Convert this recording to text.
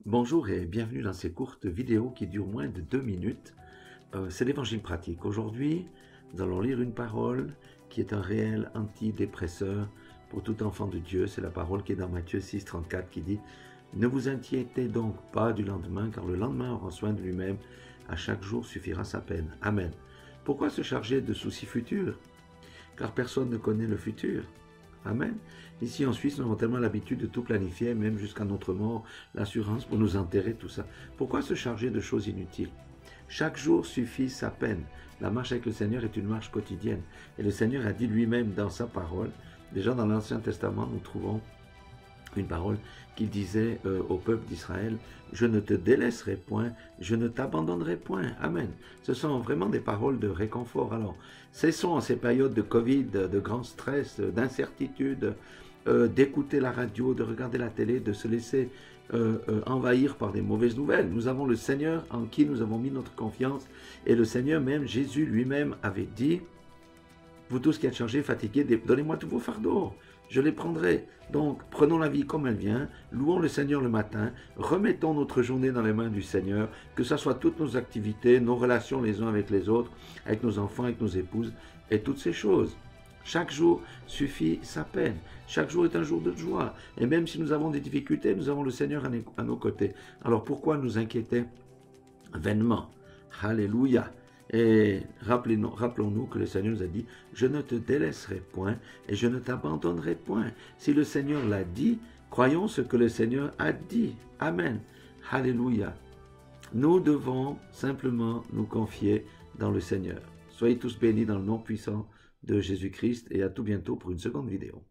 Bonjour et bienvenue dans ces courtes vidéos qui durent moins de 2 minutes. C'est l'évangile pratique. Aujourd'hui, nous allons lire une parole qui est un réel antidépresseur pour tout enfant de Dieu. C'est la parole qui est dans Matthieu 6, 34 qui dit « Ne vous inquiétez donc pas du lendemain, car le lendemain aura soin de lui-même. À chaque jour suffira sa peine. » Amen. Pourquoi se charger de soucis futurs? Car personne ne connaît le futur. Amen. Ici en Suisse, nous avons tellement l'habitude de tout planifier, même jusqu'à notre mort, l'assurance pour nous enterrer, tout ça. Pourquoi se charger de choses inutiles? Chaque jour suffit sa peine. La marche avec le Seigneur est une marche quotidienne. Et le Seigneur a dit lui-même dans sa parole, déjà dans l'Ancien Testament, nous trouvons une parole qu'il disait au peuple d'Israël, « Je ne te délaisserai point, je ne t'abandonnerai point. » Amen. Ce sont vraiment des paroles de réconfort. Alors, cessons en ces périodes de Covid, de grand stress, d'incertitude, d'écouter la radio, de regarder la télé, de se laisser envahir par des mauvaises nouvelles. Nous avons le Seigneur en qui nous avons mis notre confiance. Et le Seigneur même, Jésus lui-même avait dit, « Vous tous qui êtes chargés, fatigués, donnez-moi tous vos fardeaux. Je les prendrai. » Donc, prenons la vie comme elle vient, louons le Seigneur le matin, remettons notre journée dans les mains du Seigneur, que ce soit toutes nos activités, nos relations les uns avec les autres, avec nos enfants, avec nos épouses, et toutes ces choses. Chaque jour suffit sa peine. Chaque jour est un jour de joie. Et même si nous avons des difficultés, nous avons le Seigneur à nos côtés. Alors pourquoi nous inquiéter vainement? Alléluia. Et rappelons-nous que le Seigneur nous a dit, « Je ne te délaisserai point et je ne t'abandonnerai point. » Si le Seigneur l'a dit, croyons ce que le Seigneur a dit. Amen. Alléluia. Nous devons simplement nous confier dans le Seigneur. Soyez tous bénis dans le nom puissant de Jésus-Christ et à tout bientôt pour une seconde vidéo.